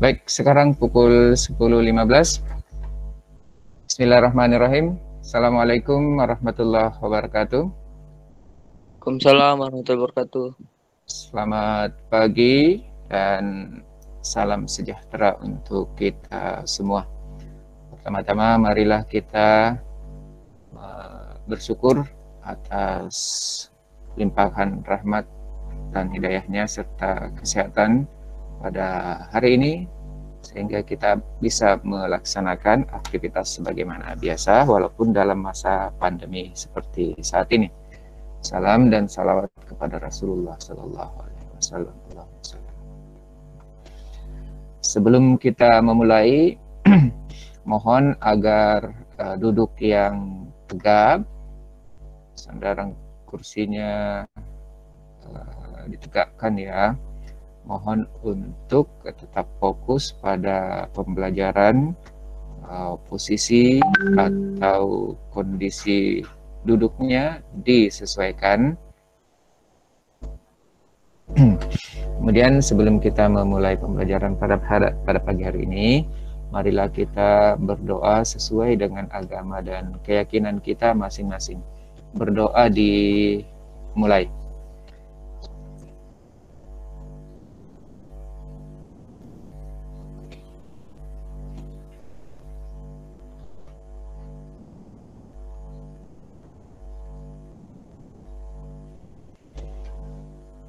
Baik, sekarang pukul 10.15. Bismillahirrahmanirrahim. Assalamualaikum warahmatullahi wabarakatuh. Waalaikumsalam warahmatullahi wabarakatuh. Selamat pagi dan salam sejahtera untuk kita semua. Pertama-tama marilah kita bersyukur atas limpahan rahmat dan hidayahnya serta kesehatan pada hari ini, sehingga kita bisa melaksanakan aktivitas sebagaimana biasa walaupun dalam masa pandemi seperti saat ini. Salam dan salawat kepada Rasulullah Sallallahu Alaihi Wasallam. Sebelum kita memulai, mohon agar duduk yang tegap, sandaran kursinya ditegakkan ya. Mohon untuk tetap fokus pada pembelajaran, posisi atau kondisi duduknya disesuaikan. Kemudian sebelum kita memulai pembelajaran pada pagi hari ini, marilah kita berdoa sesuai dengan agama dan keyakinan kita masing-masing. Berdoa dimulai.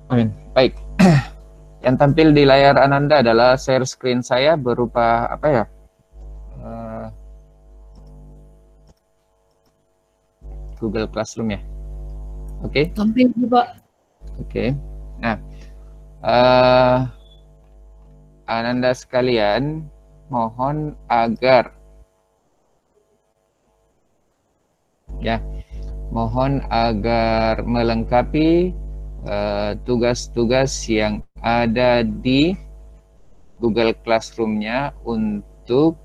Amin. Baik. Yang tampil di layar Ananda adalah share screen saya berupa apa ya? Google Classroom ya. Oke. Tampil Pak. Oke. Nah, Ananda sekalian, mohon agar melengkapi tugas-tugas yang ada di Google Classroom-nya untuk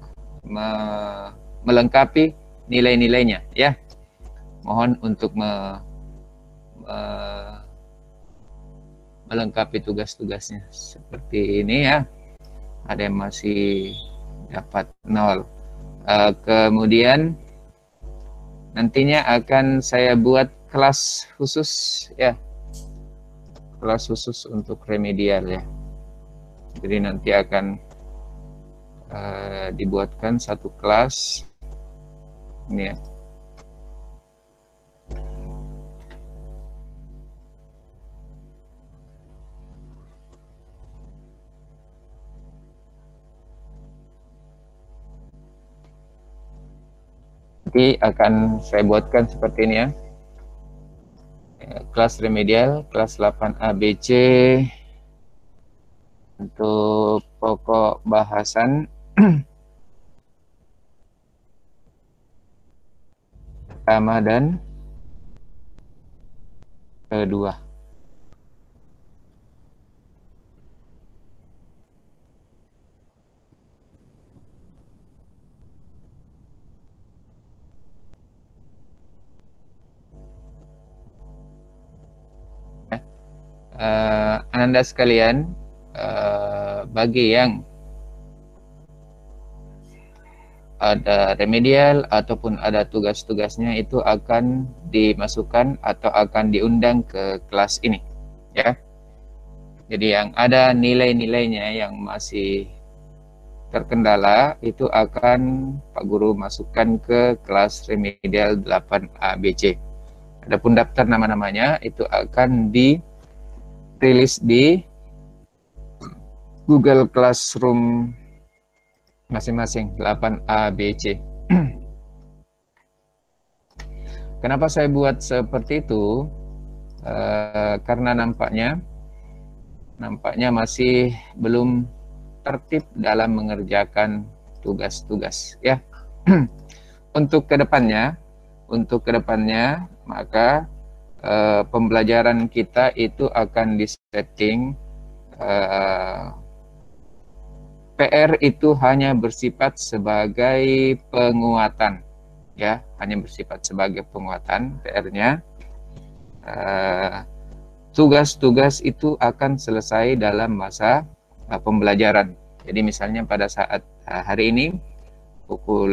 melengkapi nilai-nilainya ya. Mohon untuk melengkapi tugas-tugasnya seperti ini ya. Ada yang masih dapat 0. Kemudian nantinya akan saya buat kelas khusus ya. Kelas khusus untuk remedial ya. Jadi nanti akan dibuatkan satu kelas ini ya. Nanti akan saya buatkan seperti ini ya. Kelas remedial, kelas 8 ABC untuk pokok bahasan pertama dan kedua. Ananda sekalian, bagi yang ada remedial ataupun ada tugas-tugasnya itu akan dimasukkan atau akan diundang ke kelas ini ya. Jadi yang ada nilai-nilainya yang masih terkendala itu akan Pak Guru masukkan ke kelas remedial 8 ABC. Adapun daftar nama-namanya itu akan dirilis di Google Classroom masing-masing 8 ABC. Kenapa saya buat seperti itu? Karena nampaknya masih belum tertib dalam mengerjakan tugas-tugas ya. Untuk kedepannya maka pembelajaran kita itu akan disetting PR itu hanya bersifat sebagai penguatan ya, hanya bersifat sebagai penguatan PR-nya. Tugas-tugas itu akan selesai dalam masa pembelajaran. Jadi misalnya pada saat hari ini pukul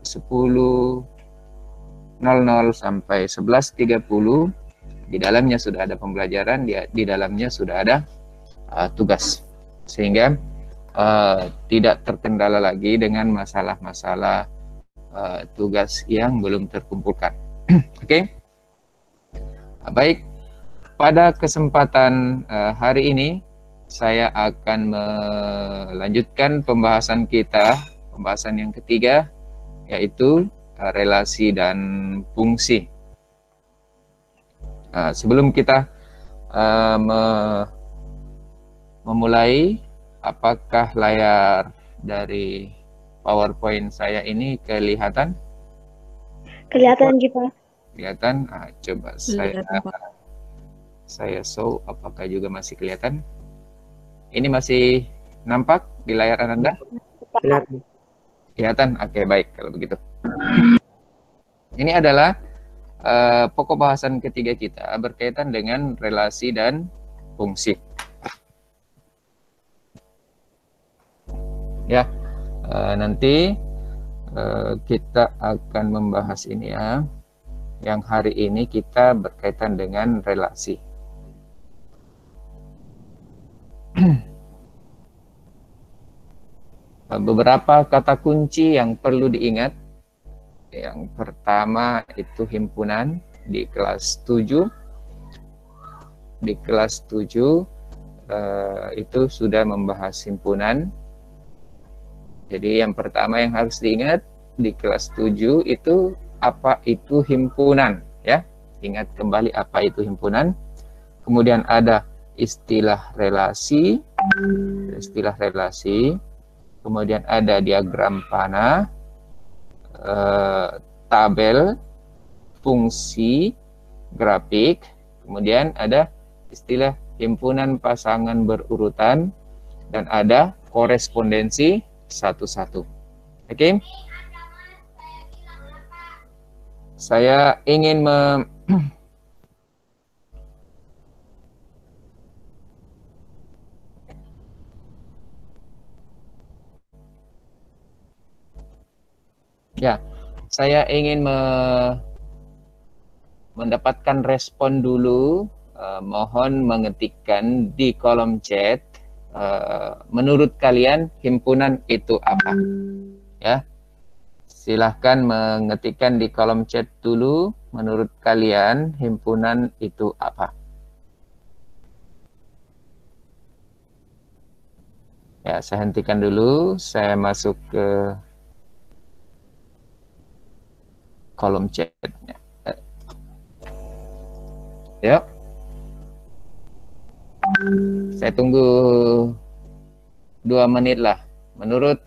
10.00 sampai 11.30 di dalamnya sudah ada pembelajaran, di dalamnya sudah ada tugas, sehingga tidak terkendala lagi dengan masalah-masalah tugas yang belum terkumpulkan. Oke. Baik, pada kesempatan hari ini saya akan melanjutkan pembahasan kita, pembahasan yang ketiga, yaitu relasi dan fungsi. Sebelum kita memulai, apakah layar dari PowerPoint saya ini kelihatan? Kelihatan, Pak. Kelihatan? Coba saya show, apakah juga masih kelihatan? Ini masih nampak di layar Anda? Kelihatan. Kelihatan? Oke, baik kalau begitu. Ini adalah pokok bahasan ketiga kita berkaitan dengan relasi dan fungsi. Ya, nanti kita akan membahas ini ya. Yang hari ini kita berkaitan dengan relasi. Beberapa kata kunci yang perlu diingat. Yang pertama itu himpunan di kelas 7. Di kelas 7 itu sudah membahas himpunan. Jadi yang pertama yang harus diingat di kelas 7 itu apa itu himpunan, ya. Ingat kembali apa itu himpunan. Kemudian ada istilah relasi. Kemudian ada diagram panah, tabel, fungsi, grafik, kemudian ada istilah himpunan pasangan berurutan, dan ada korespondensi satu-satu. Oke? Saya ingin saya ingin mendapatkan respon dulu. Mohon mengetikkan di kolom chat, menurut kalian himpunan itu apa? Ya, silahkan mengetikkan di kolom chat dulu, menurut kalian himpunan itu apa? Ya, saya hentikan dulu, saya masuk ke kolom chatnya. Ya, saya tunggu 2 menit lah. Menurut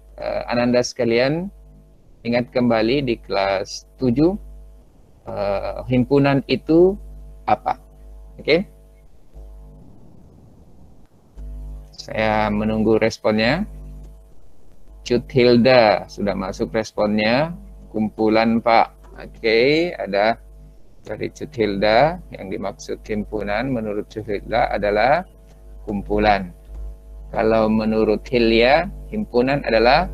Ananda sekalian, ingat kembali di kelas 7, himpunan itu apa? Oke? Saya menunggu responnya. Cut Hilda sudah masuk responnya. Kumpulan Pak. Oke, ada dari Cut Hilda. Yang dimaksud himpunan menurut Cut Hilda adalah kumpulan. Kalau menurut Hilya, himpunan adalah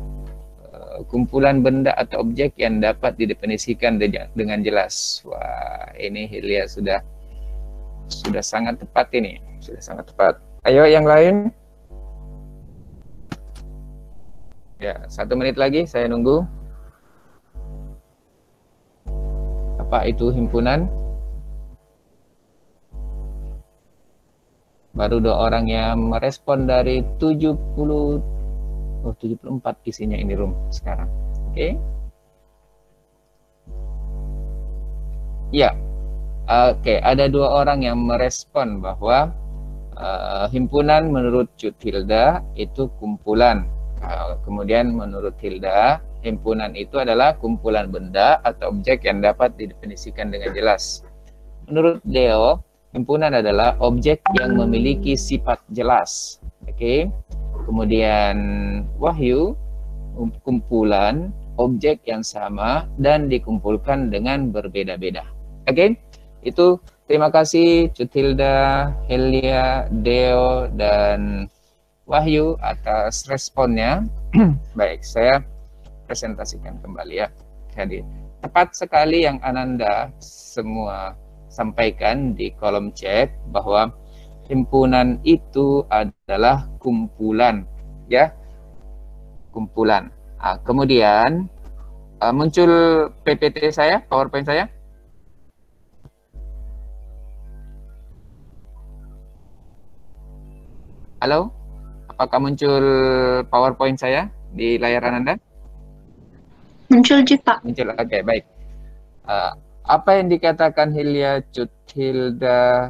kumpulan benda atau objek yang dapat didefinisikan dengan jelas. Wah, ini Hilya sudah sangat tepat ini. Sudah sangat tepat. Ayo yang lain. Ya, 1 menit lagi saya nunggu. Apa itu himpunan? Baru 2 orang yang merespon dari 74 isinya ini room sekarang. Oke. Ya. Oke, ada 2 orang yang merespon bahwa himpunan menurut Cut Hilda itu kumpulan. Kemudian menurut Hilda, himpunan itu adalah kumpulan benda atau objek yang dapat didefinisikan dengan jelas. Menurut Deo, himpunan adalah objek yang memiliki sifat jelas. Oke. Kemudian Wahyu, kumpulan objek yang sama dan dikumpulkan dengan berbeda-beda. Oke. Itu terima kasih Cut Hilda, Helia, Deo, dan Wahyu atas responnya. Baik, saya presentasikan kembali ya. Jadi tepat sekali yang Ananda semua sampaikan di kolom chat bahwa himpunan itu adalah kumpulan, ya, kumpulan. Kemudian muncul PPT saya, PowerPoint saya. Halo, apakah muncul PowerPoint saya di layar Anda? Muncul, Pak. Muncul, oke, baik. Apa yang dikatakan Hilya, Cut, Hilda,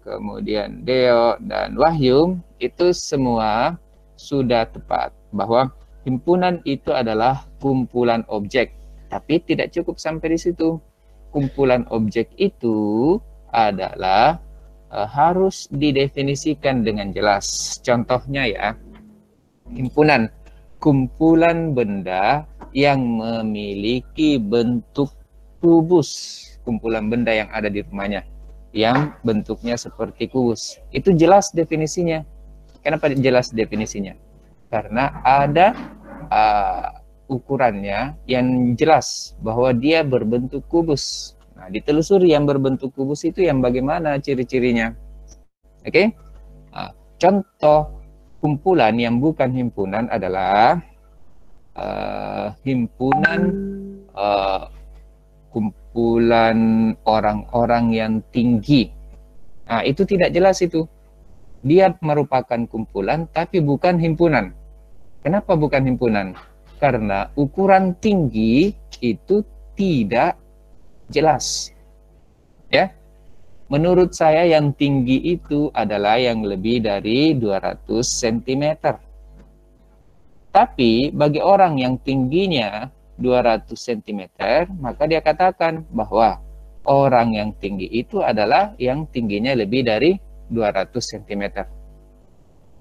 kemudian Deo, dan Wahyu, itu semua sudah tepat. Bahwa himpunan itu adalah kumpulan objek. Tapi tidak cukup sampai di situ. Kumpulan objek itu adalah harus didefinisikan dengan jelas. Contohnya ya, himpunan, kumpulan benda yang memiliki bentuk kubus, kumpulan benda yang ada di rumahnya yang bentuknya seperti kubus. Itu jelas definisinya. Kenapa jelas definisinya? Karena ada ukurannya yang jelas bahwa dia berbentuk kubus. Nah, ditelusuri yang berbentuk kubus itu yang bagaimana ciri-cirinya. Oke? Contoh kumpulan yang bukan himpunan adalah himpunan kumpulan orang-orang yang tinggi. Nah, itu tidak jelas itu. Dia merupakan kumpulan tapi bukan himpunan. Kenapa bukan himpunan? Karena ukuran tinggi itu tidak jelas. Ya. Menurut saya yang tinggi itu adalah yang lebih dari 200 cm. Tapi bagi orang yang tingginya 200 cm, maka dia katakan bahwa orang yang tinggi itu adalah yang tingginya lebih dari 200 cm.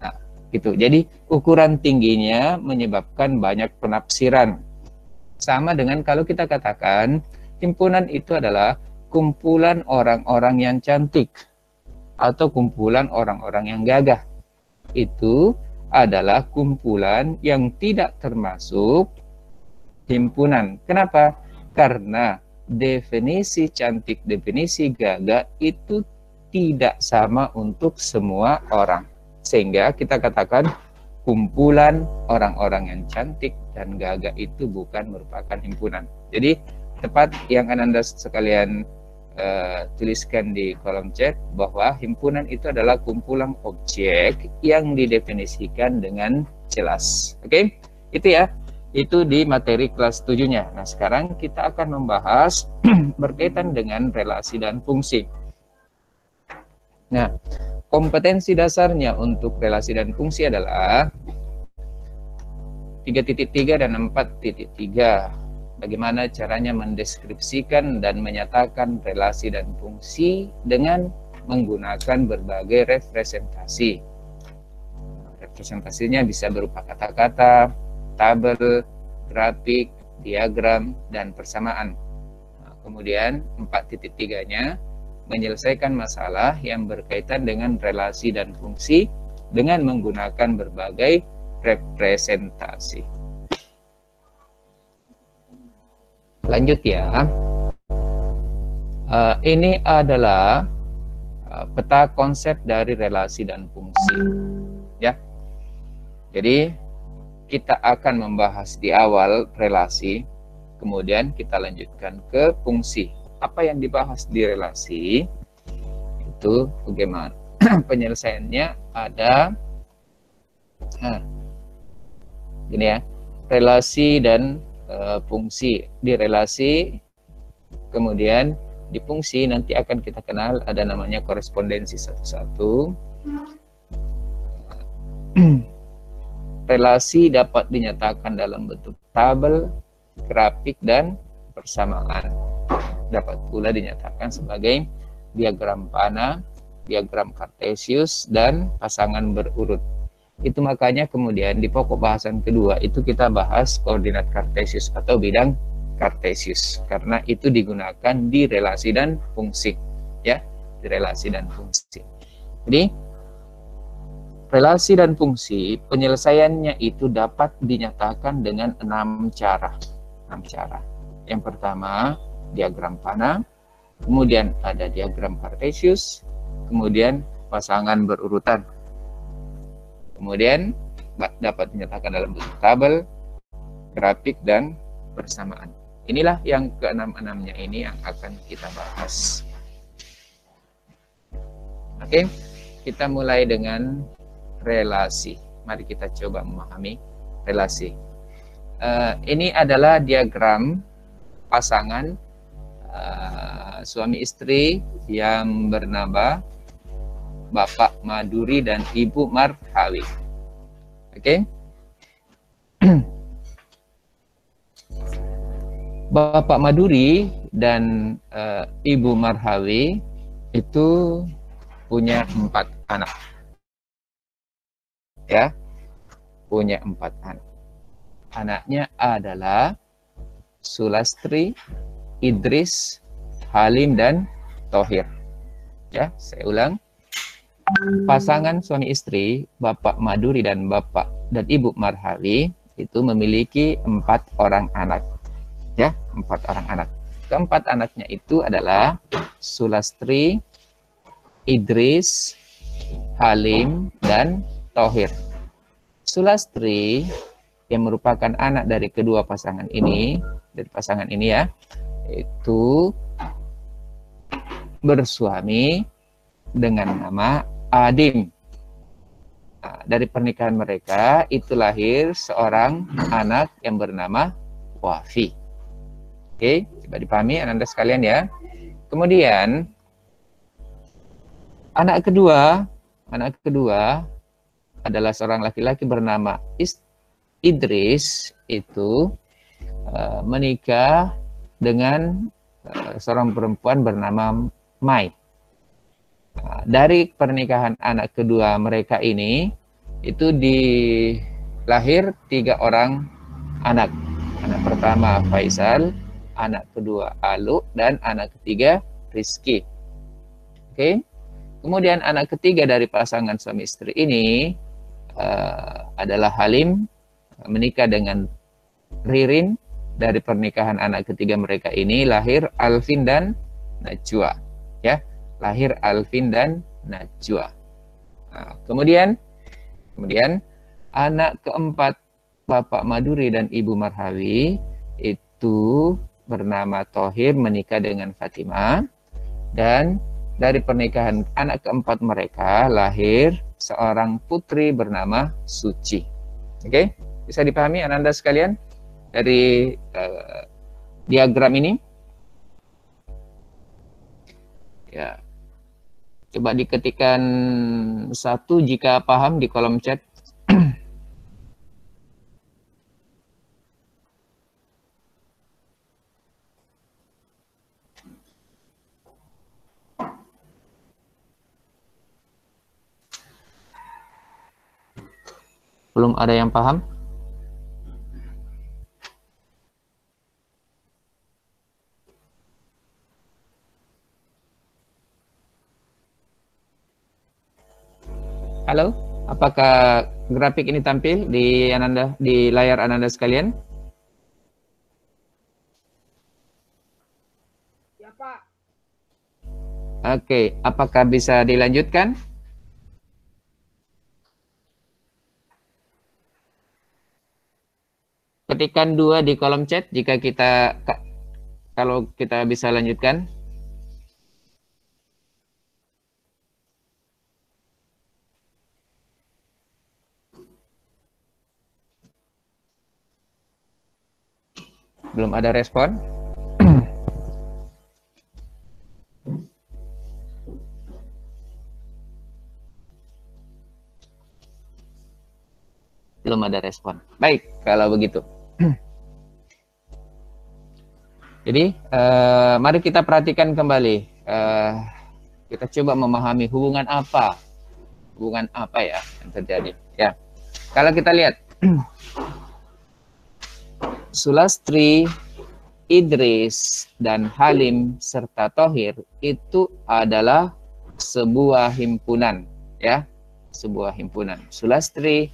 Nah, gitu. Jadi ukuran tingginya menyebabkan banyak penafsiran. Sama dengan kalau kita katakan himpunan itu adalah kumpulan orang-orang yang cantik atau kumpulan orang-orang yang gagah. Itu adalah kumpulan yang tidak termasuk himpunan. Kenapa? Karena definisi cantik, definisi gagah itu tidak sama untuk semua orang. Sehingga kita katakan kumpulan orang-orang yang cantik dan gagah itu bukan merupakan himpunan. Jadi tepat yang Anda sekalian tuliskan di kolom chat bahwa himpunan itu adalah kumpulan objek yang didefinisikan dengan jelas. Oke? Itu ya. Itu di materi kelas 7-nya. Nah, sekarang kita akan membahas berkaitan dengan relasi dan fungsi. Nah, kompetensi dasarnya untuk relasi dan fungsi adalah 3.3 dan 4.3. Bagaimana caranya mendeskripsikan dan menyatakan relasi dan fungsi dengan menggunakan berbagai representasi. Representasinya bisa berupa kata-kata, tabel, grafik, diagram, dan persamaan. Nah, kemudian 4.3-nya menyelesaikan masalah yang berkaitan dengan relasi dan fungsi dengan menggunakan berbagai representasi. Lanjut ya. Ini adalah peta konsep dari relasi dan fungsi. Ya. Jadi kita akan membahas di awal relasi, kemudian kita lanjutkan ke fungsi. Apa yang dibahas di relasi itu bagaimana penyelesaiannya ada gini ya, relasi dan fungsi. Di relasi, kemudian di fungsi nanti akan kita kenal ada namanya korespondensi satu-satu. Relasi dapat dinyatakan dalam bentuk tabel, grafik, dan persamaan. Dapat pula dinyatakan sebagai diagram panah, diagram Kartesius, dan pasangan berurut. Itu makanya kemudian di pokok bahasan kedua itu kita bahas koordinat Kartesius atau bidang Kartesius, karena itu digunakan di relasi dan fungsi, ya, di relasi dan fungsi. Jadi relasi dan fungsi penyelesaiannya itu dapat dinyatakan dengan 6 cara. 6 cara. Yang pertama, diagram panah, kemudian ada diagram Cartesius, kemudian pasangan berurutan. Kemudian dapat dinyatakan dalam bentuk tabel, grafik, dan bersamaan. Inilah yang ke-6-6-nya ini yang akan kita bahas. Oke, kita mulai dengan relasi. Mari kita coba memahami relasi. Ini adalah diagram pasangan suami istri yang bernama Bapak Maduri dan Ibu Marhawi. Oke. Bapak Maduri dan Ibu Marhawi itu punya 4 anak. Ya, punya 4 anak. Anaknya adalah Sulastri, Idris, Halim, dan Thohir. Ya, saya ulang. Pasangan suami istri, Bapak Maduri dan Ibu Marhawi itu memiliki 4 orang anak. Ya, 4 orang anak. Keempat anaknya itu adalah Sulastri, Idris, Halim, dan Thohir. Sulastri yang merupakan anak dari kedua pasangan ini, ya, itu bersuami dengan nama Adim. Nah, dari pernikahan mereka itu lahir seorang anak yang bernama Wafi. Oke, coba dipahami Anda sekalian ya. Kemudian anak kedua adalah seorang laki-laki bernama Idris, itu menikah dengan seorang perempuan bernama Mai. Dari pernikahan anak kedua mereka ini, itu dilahir 3 orang anak. Anak pertama Faisal, anak kedua Alu, dan anak ketiga Rizki. Oke. Kemudian anak ketiga dari pasangan suami istri ini adalah Halim, menikah dengan Ririn. Dari pernikahan anak ketiga mereka ini lahir Alvin dan Najwa. Ya, lahir Alvin dan Najwa. Nah, kemudian anak keempat Bapak Maduri dan Ibu Marhawi itu bernama Thohir, menikah dengan Fatimah, dan dari pernikahan anak keempat mereka lahir seorang putri bernama Suci. Oke, bisa dipahami Anda sekalian dari diagram ini? Ya, coba diketikkan 1 jika paham di kolom chat. Belum ada yang paham? Halo, apakah grafik ini tampil di layar Anda sekalian? Ya, Pak. Oke, apakah bisa dilanjutkan? Ketikkan 2 di kolom chat jika kalau kita bisa lanjutkan. Belum ada respon. Belum ada respon. Baik, kalau begitu. Jadi, mari kita perhatikan kembali. Kita coba memahami hubungan apa ya yang terjadi. Ya, kalau kita lihat, Sulastri, Idris, dan Halim serta Thohir itu adalah sebuah himpunan, ya, sebuah himpunan. Sulastri,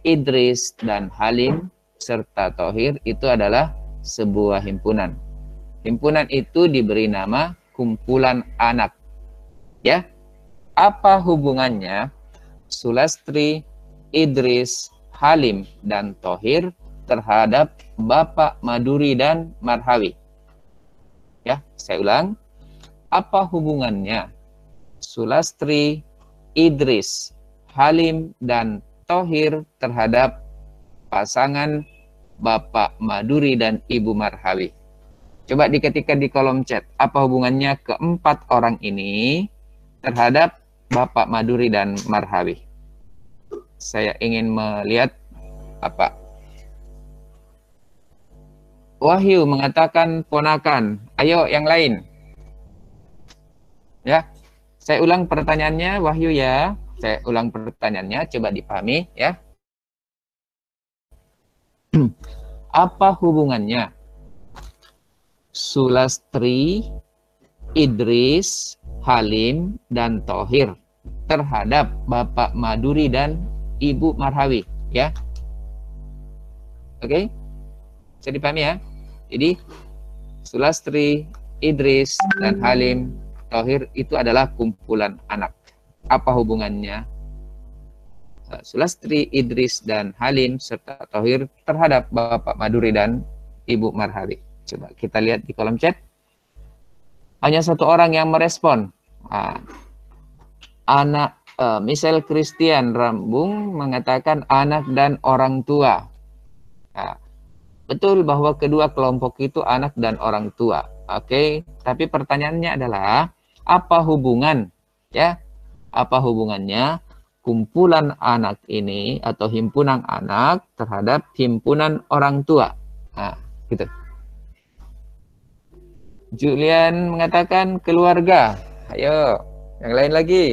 Idris, dan Halim serta Thohir itu adalah sebuah himpunan. Himpunan itu diberi nama kumpulan anak. Ya, apa hubungannya Sulastri, Idris, Halim, dan Thohir terhadap Bapak Maduri dan Marhawi? Ya, saya ulang. Apa hubungannya Sulastri, Idris, Halim, dan Thohir terhadap pasangan Bapak Maduri dan Ibu Marhawi? Coba diketikkan di kolom chat. Apa hubungannya keempat orang ini terhadap Bapak Maduri dan Marhawi? Saya ingin melihat apa. Wahyu mengatakan ponakan. Ayo yang lain. Ya. Saya ulang pertanyaannya, Wahyu ya. Saya ulang pertanyaannya, coba dipahami ya. Apa hubungannya Sulastri, Idris, Halim, dan Thohir terhadap Bapak Maduri dan Ibu Marhawi? Ya. Oke. Bisa dipahami ya? Jadi Sulastri, Idris, dan Halim, Thohir itu adalah kumpulan anak. Apa hubungannya Sulastri, Idris, dan Halim serta Thohir terhadap Bapak Maduri dan Ibu Marhawi? Coba kita lihat di kolom chat. Hanya satu orang yang merespon. Michelle Christian Rambung mengatakan anak dan orang tua. Betul bahwa kedua kelompok itu anak dan orang tua. Oke, tapi pertanyaannya adalah apa hubungan ya? Apa hubungannya kumpulan anak ini atau himpunan anak terhadap himpunan orang tua? Nah, gitu. Julian mengatakan keluarga. Ayo, yang lain lagi.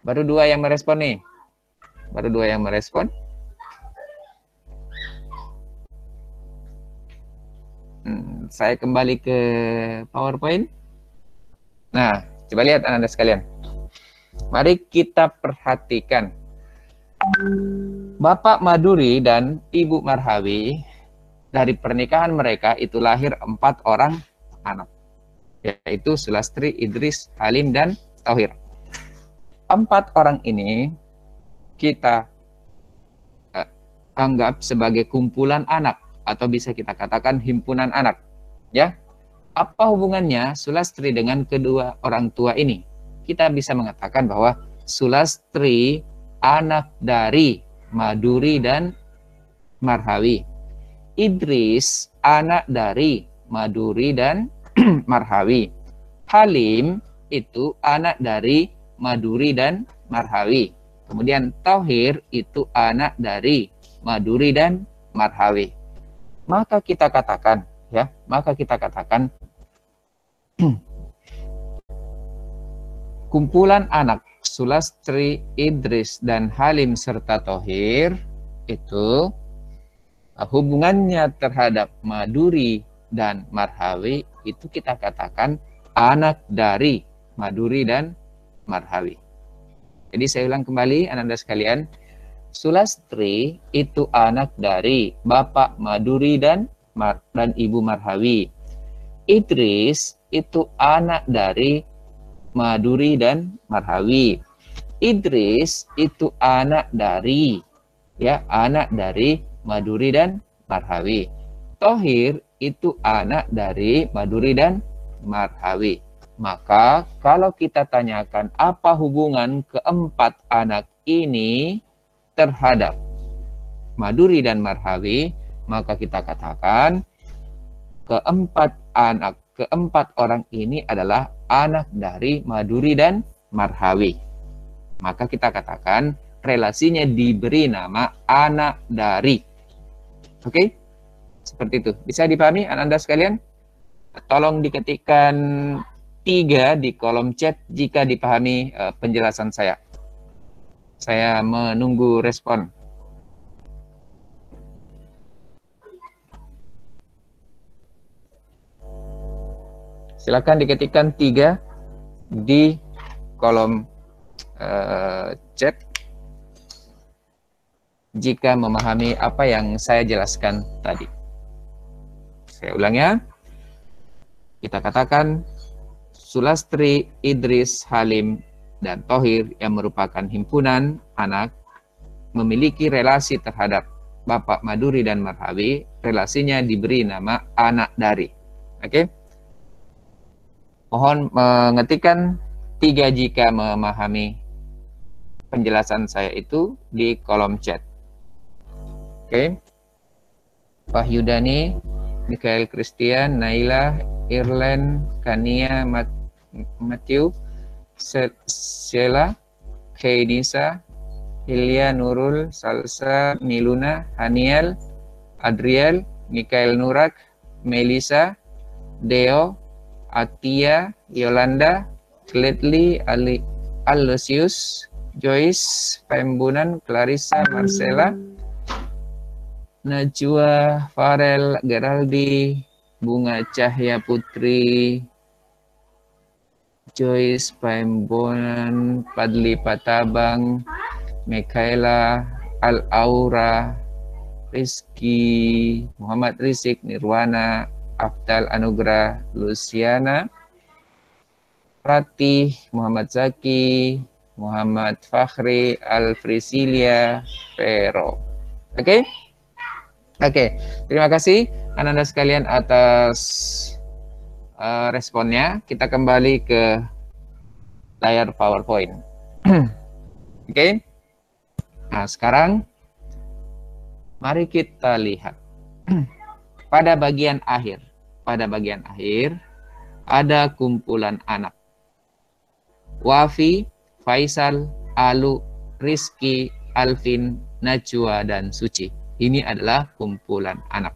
Baru dua yang merespon nih. Baru dua yang merespon. Saya kembali ke PowerPoint. Nah, coba lihat Anda sekalian. Mari kita perhatikan. Bapak Maduri dan Ibu Marhawi, dari pernikahan mereka itu lahir 4 orang anak. Yaitu Sulastri, Idris, Halim, dan Thohir. 4 orang ini kita anggap sebagai kumpulan anak. Atau bisa kita katakan himpunan anak. Ya, apa hubungannya Sulastri dengan kedua orang tua ini? Kita bisa mengatakan bahwa Sulastri anak dari Maduri dan Marhawi. Idris anak dari Maduri dan Marhawi. Halim itu anak dari Maduri dan Marhawi. Kemudian Thohir itu anak dari Maduri dan Marhawi. Maka kita katakan kumpulan anak Sulastri, Idris, dan Halim serta Thohir itu hubungannya terhadap Maduri dan Marhawi itu kita katakan anak dari Maduri dan Marhawi. Jadi saya ulang kembali Anda sekalian. Sulastri itu anak dari Bapak Maduri dan Ibu Marhawi. Idris itu anak dari Maduri dan Marhawi. Idris itu anak dari Maduri dan Marhawi. Thohir itu anak dari Maduri dan Marhawi. Maka kalau kita tanyakan apa hubungan keempat anak ini terhadap Maduri dan Marhawi, maka kita katakan keempat orang ini adalah anak dari Maduri dan Marhawi. Maka kita katakan relasinya diberi nama anak dari. Oke? Seperti itu. Bisa dipahami Anda sekalian? Tolong diketikkan 3 di kolom chat jika dipahami penjelasan saya. Saya menunggu respon. Silakan diketikkan 3 di kolom chat jika memahami apa yang saya jelaskan tadi. Saya ulang ya. Kita katakan Sulastri, Idris, Halim, dan Thohir yang merupakan himpunan anak memiliki relasi terhadap Bapak Maduri dan Marhawi. Relasinya diberi nama anak dari. Oke. Mohon mengetikkan 3 jika memahami penjelasan saya itu di kolom chat. Oke. Wahyudani, Mikael Christian, Naila, Irlen, Kania, Matthew, Sheila, Kainisa, Hilya, Nurul, Salsa, Miluna, Haniel, Adriel, Mikael Nurak, Melisa, Deo, Atia, Yolanda, Gladly, Aloysius, Joyce, Pembunan, Clarissa, Marcella, Najwa, Farel, Geraldi, Bunga Cahya Putri, Joyce, Pembunan, Padli Patabang, Mikaela, Al-Aura, Rizky, Muhammad Rizik, Nirwana, Afdal Anugrah, Luciana, Ratih, Muhammad Zaki, Muhammad Fakhri, Alfrisilia, Vero. Oke? Oke, terima kasih anak-anak sekalian atas responnya. Kita kembali ke layar PowerPoint. Oke? Nah, sekarang mari kita lihat. Pada bagian akhir ada kumpulan anak. Wafi, Faisal, Alu, Rizky, Alvin, Najwa, dan Suci. Ini adalah kumpulan anak.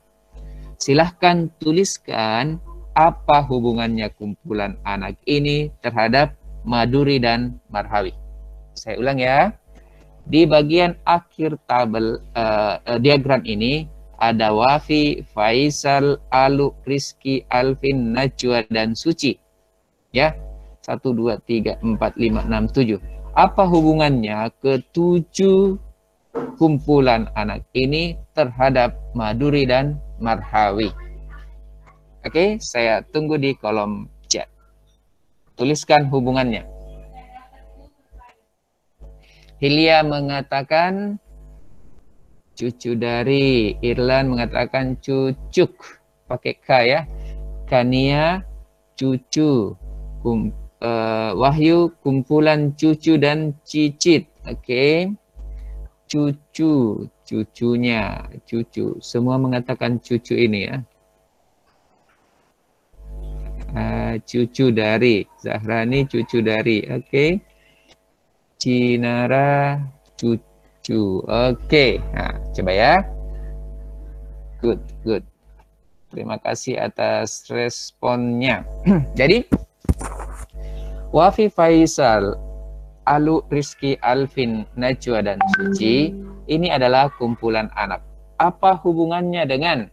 Silahkan tuliskan apa hubungannya kumpulan anak ini terhadap Maduri dan Marhawi. Saya ulang ya. Di bagian akhir tabel diagram ini ada Wafi, Faisal, Alu, Rizky, Alvin, Najwa, dan Suci. Ya, 1, 2, 3, 4, 5, 6, 7. Apa hubungannya ke-7 kumpulan anak ini terhadap Maduri dan Marhawi? Oke, saya tunggu di kolom chat. Tuliskan hubungannya. Hilya mengatakan cucu dari, Irlan mengatakan cucuk, pakai K ya. Kania, cucu. Wahyu, kumpulan cucu dan cicit. Oke. Cucu, cucunya, cucu. Semua mengatakan cucu ini ya. Cucu dari, Zahrani cucu dari. Oke. Cinara, cucu. Oke. Nah, coba ya. Good, good. Terima kasih atas responnya. Jadi, Wafi, Faisal, Alu, Rizky, Alvin, Najwa, dan Suci ini adalah kumpulan anak. Apa hubungannya dengan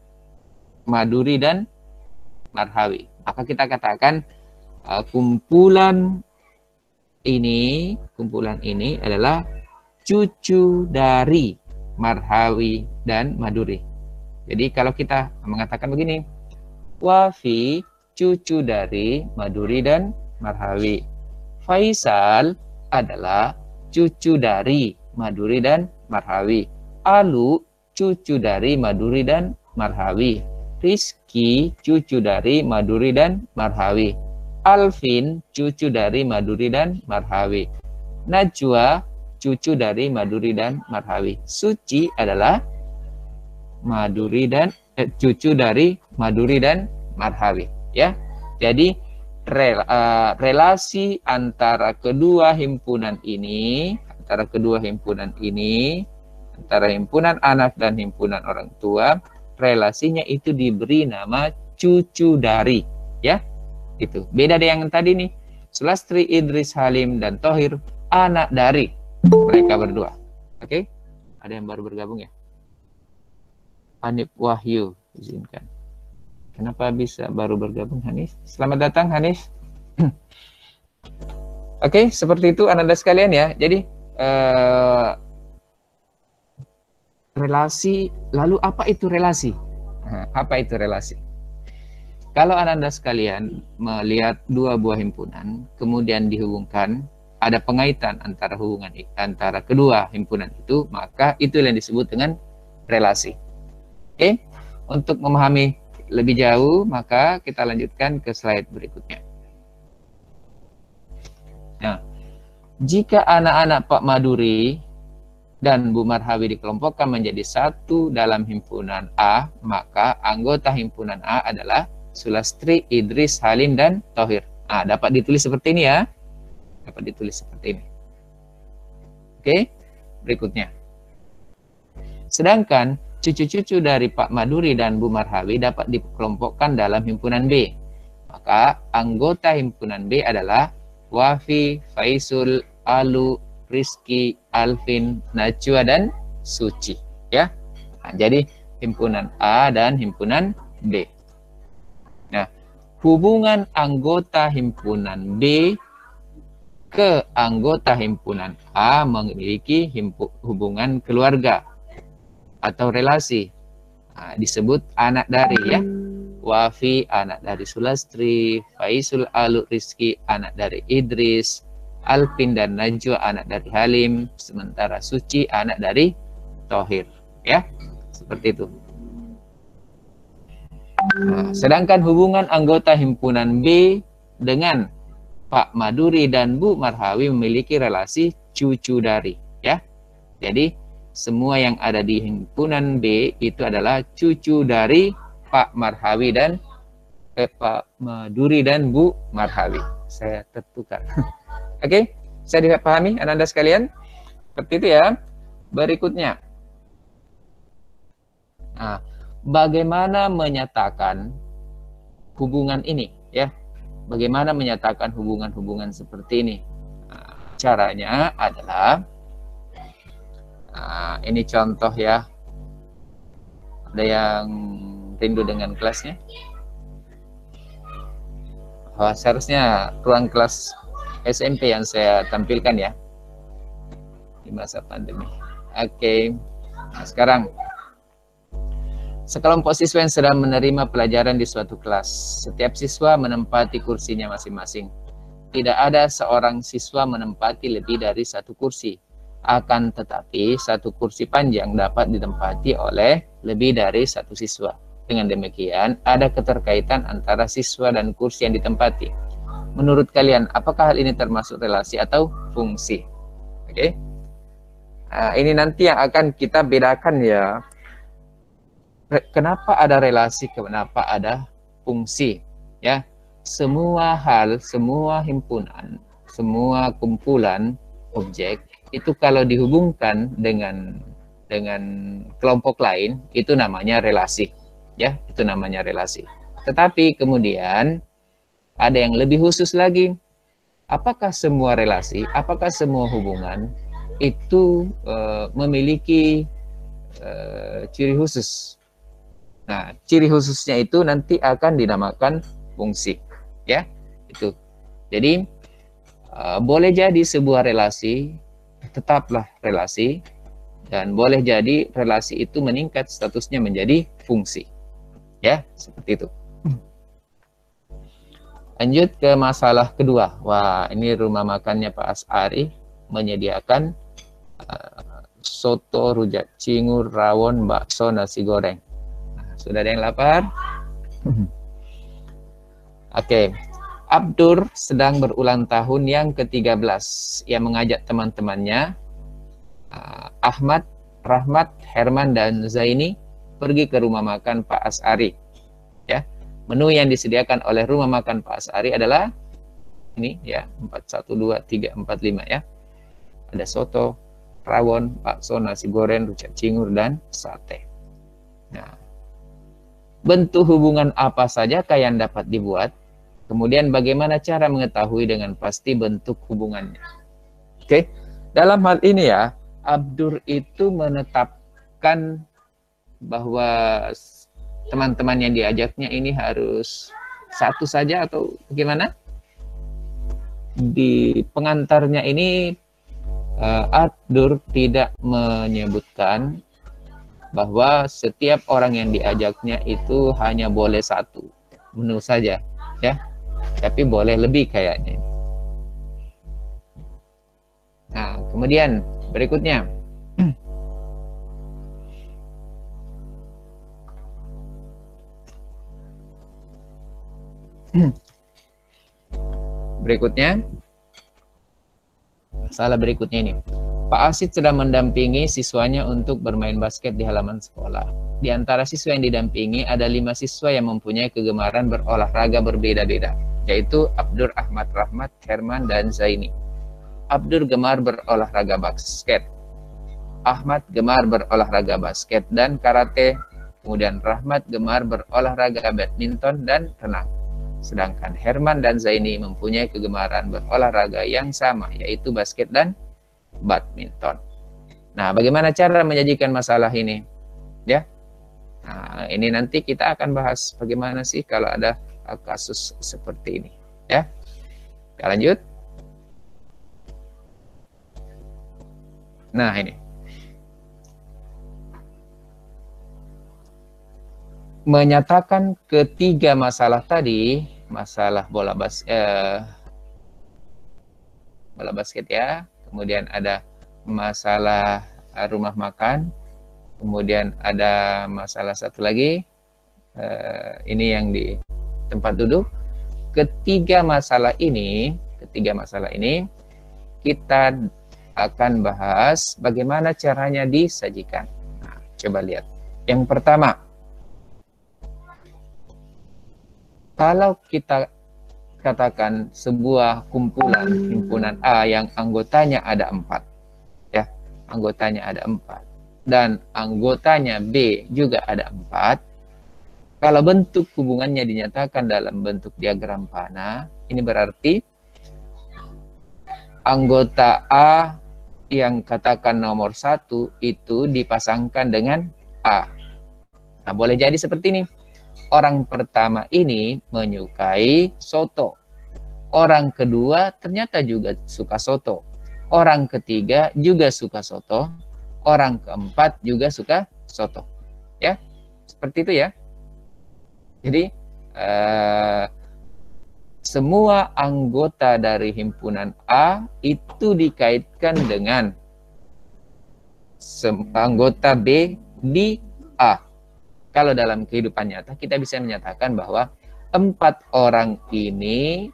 Maduri dan Marhawi? Maka kita katakan kumpulan ini adalah cucu dari Marhawi dan Maduri. Jadi kalau kita mengatakan begini, Wafi cucu dari Maduri dan Marhawi. Faisal adalah cucu dari Maduri dan Marhawi. Alu cucu dari Maduri dan Marhawi. Rizky cucu dari Maduri dan Marhawi. Alvin cucu dari Maduri dan Marhawi. Najwa cucu dari Maduri dan Marhawi. Suci adalah cucu dari Maduri dan Marhawi. Ya, jadi relasi antara kedua himpunan ini, antara himpunan anak dan himpunan orang tua, relasinya itu diberi nama cucu dari, ya. Itu beda dengan yang tadi nih. Sulastri, Idris, Halim, dan Thohir anak dari mereka berdua. Oke? Ada yang baru bergabung ya? Hanif Wahyu, izinkan. Kenapa bisa baru bergabung Hanif? Selamat datang Hanif. Oke, seperti itu Anda sekalian ya. Jadi relasi, lalu apa itu relasi? Nah, apa itu relasi? Kalau Anda sekalian melihat dua buah himpunan, kemudian dihubungkan, ada pengaitan antara hubungan antara kedua himpunan itu, maka itu yang disebut dengan relasi. Oke, untuk memahami lebih jauh, maka kita lanjutkan ke slide berikutnya. Nah, jika anak-anak Pak Maduri dan Bu Marhawi dikelompokkan menjadi satu dalam himpunan A, maka anggota himpunan A adalah Sulastri, Idris, Halim, dan Thohir. Nah, dapat ditulis seperti ini ya. Dapat ditulis seperti ini. Oke, berikutnya. Sedangkan cucu-cucu dari Pak Maduri dan Bu Marhawi dapat dikelompokkan dalam himpunan B. Maka anggota himpunan B adalah Wafi, Faisul, Alu, Rizky, Alvin, Najwa, dan Suci. Ya. Nah, jadi himpunan A dan himpunan B. Nah, hubungan anggota himpunan B ke anggota himpunan A memiliki hubungan keluarga atau relasi. Nah, disebut anak dari ya. Wafi anak dari Sulastri, Faisul, Alu, Rizky anak dari Idris, Alvin dan Najwa anak dari Halim, sementara Suci anak dari Thohir. Ya, seperti itu. Nah, sedangkan hubungan anggota himpunan B dengan Pak Maduri dan Bu Marhawi memiliki relasi cucu dari, ya. Jadi semua yang ada di himpunan B itu adalah cucu dari Pak Marhawi dan Pak Maduri dan Bu Marhawi. Saya tertukar. Oke, saya dipahami Anda sekalian? Seperti itu ya. Berikutnya. Nah, bagaimana menyatakan hubungan ini ya? Bagaimana menyatakan hubungan-hubungan seperti ini? Nah, caranya adalah ini contoh ya. Ada yang rindu dengan kelasnya? Oh, seharusnya ruang kelas SMP yang saya tampilkan ya di masa pandemi. Oke. Nah, sekarang sekelompok siswa yang sedang menerima pelajaran di suatu kelas. Setiap siswa menempati kursinya masing-masing. Tidak ada seorang siswa menempati lebih dari satu kursi. Akan tetapi, satu kursi panjang dapat ditempati oleh lebih dari satu siswa. Dengan demikian, ada keterkaitan antara siswa dan kursi yang ditempati. Menurut kalian, apakah hal ini termasuk relasi atau fungsi? Oke. Nah, ini nanti yang akan kita bedakan ya. Kenapa ada relasi, kenapa ada fungsi, ya. Semua hal, semua himpunan, semua kumpulan objek itu kalau dihubungkan dengan kelompok lain itu namanya relasi, ya, itu namanya relasi. Tetapi kemudian ada yang lebih khusus lagi. Apakah semua relasi, apakah semua hubungan itu memiliki ciri khusus? Nah, ciri khususnya itu nanti akan dinamakan fungsi, ya, itu. Jadi boleh jadi sebuah relasi tetaplah relasi, dan boleh jadi relasi itu meningkat statusnya menjadi fungsi, ya, seperti itu. Lanjut ke masalah kedua. Wah, ini rumah makannya Pak Asari menyediakan soto, rujak cingur, rawon, bakso, nasi goreng. Sudah ada yang lapar? Oke. Abdur sedang berulang tahun yang ke-13. Ia mengajak teman-temannya Ahmad, Rahmat, Herman, dan Zaini pergi ke rumah makan Pak Asari. Ya. Menu yang disediakan oleh rumah makan Pak Asari adalah ini ya, 4, 1, 2, 3, 4, 5 ya. Ada soto, rawon, bakso, nasi goreng, rujak cingur, dan sate. Nah, bentuk hubungan apa saja yang dapat dibuat? Kemudian bagaimana cara mengetahui dengan pasti bentuk hubungannya? Oke, dalam hal ini ya, Abdur itu menetapkan bahwa teman-teman yang diajaknya ini harus satu saja atau bagaimana? di pengantarnya ini Abdur tidak menyebutkan bahwa setiap orang yang diajaknya itu hanya boleh satu menu saja, ya, tapi boleh lebih kayaknya. Nah, kemudian berikutnya masalah berikutnya ini. Pak Asid sedang mendampingi siswanya untuk bermain basket di halaman sekolah. Di antara siswa yang didampingi ada 5 siswa yang mempunyai kegemaran berolahraga berbeda-beda, yaitu Abdur, Ahmad, Rahmat, Herman, dan Zaini. Abdur gemar berolahraga basket, Ahmad gemar berolahraga basket dan karate, kemudian Rahmat gemar berolahraga badminton dan renang. Sedangkan Herman dan Zaini mempunyai kegemaran berolahraga yang sama, yaitu basket dan badminton. Nah, bagaimana cara menyajikan masalah ini? Ya, nah, ini nanti kita akan bahas bagaimana sih kalau ada kasus seperti ini. Ya, kita lanjut. Nah, ini menyatakan ketiga masalah tadi, masalah bola basket ya, kemudian ada masalah rumah makan, kemudian ada masalah satu lagi, ini yang di tempat duduk. Ketiga masalah ini kita akan bahas bagaimana caranya disajikan. Nah, coba lihat. Yang pertama, kalau kita katakan sebuah himpunan A yang anggotanya ada 4, ya, anggotanya ada 4, dan anggotanya B juga ada 4, kalau bentuk hubungannya dinyatakan dalam bentuk diagram panah, ini berarti anggota A yang katakan nomor 1 itu dipasangkan dengan A. Nah, boleh jadi seperti ini. Orang pertama ini menyukai soto. Orang kedua ternyata juga suka soto. Orang ketiga juga suka soto. Orang keempat juga suka soto. Ya, seperti itu ya. Jadi semua anggota dari himpunan A itu dikaitkan dengan anggota B di A. Kalau dalam kehidupan nyata kita bisa menyatakan bahwa 4 orang ini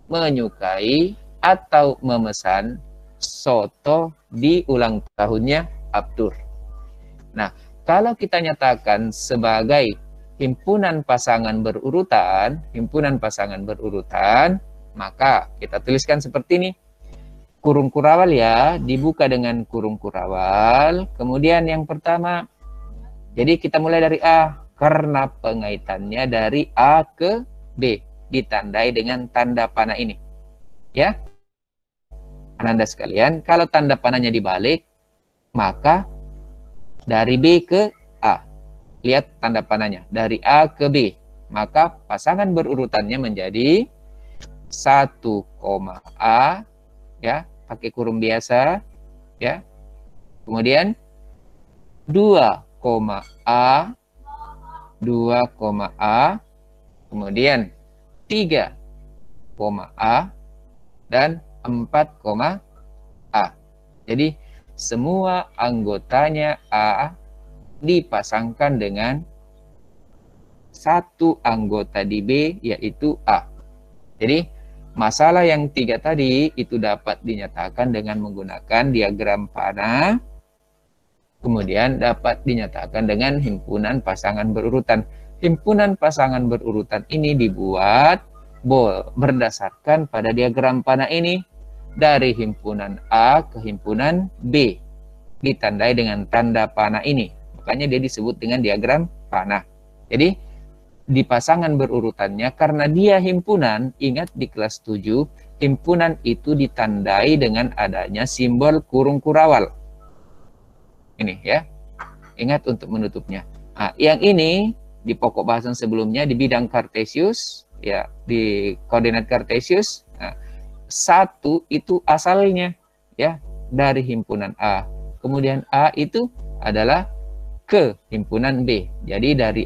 menyukai atau memesan soto di ulang tahunnya Abdur. Nah, kalau kita nyatakan sebagai himpunan pasangan berurutan, maka kita tuliskan seperti ini. Kurung kurawal ya, dibuka dengan kurung kurawal. Kemudian yang pertama, jadi kita mulai dari A, karena pengaitannya dari A ke B, ditandai dengan tanda panah ini. Ya, Anda sekalian, kalau tanda panahnya dibalik, maka dari B ke A. Lihat tanda panahnya, dari A ke B. Maka pasangan berurutannya menjadi 1, A, ya, pakai kurung biasa, ya. Kemudian 2, A, 2, A, kemudian 3, A, dan 4, A. Jadi semua anggotanya A dipasangkan dengan satu anggota di B, yaitu A. Jadi masalah yang 3 tadi itu dapat dinyatakan dengan menggunakan diagram panah. Kemudian dapat dinyatakan dengan himpunan pasangan berurutan. Himpunan pasangan berurutan ini dibuat berdasarkan pada diagram panah ini. Dari himpunan A ke himpunan B. Ditandai dengan tanda panah ini. Makanya dia disebut dengan diagram panah. Jadi di pasangan berurutannya, karena dia himpunan, ingat di kelas 7, himpunan itu ditandai dengan adanya simbol kurung kurawal. Ini ya, ingat untuk menutupnya. Nah, yang ini di pokok bahasan sebelumnya di bidang Kartesius, ya, di koordinat Kartesius. Nah, 1 itu asalnya ya dari himpunan A. Kemudian A itu adalah ke himpunan B. Jadi dari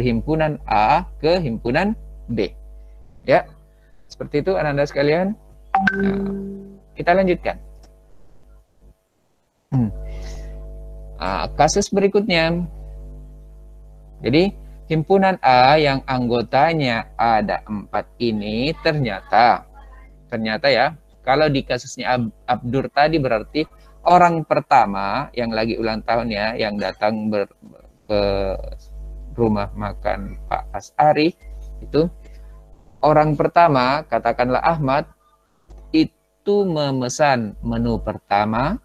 himpunan A ke himpunan B. Ya. Seperti itu anak-anak sekalian. Nah, kita lanjutkan. Kasus berikutnya. Jadi himpunan A yang anggotanya ada 4 ini ternyata ya, kalau di kasusnya Abdur tadi berarti orang pertama yang lagi ulang tahun ya, yang datang ke rumah makan Pak Asari itu, orang pertama katakanlah Ahmad itu memesan menu pertama,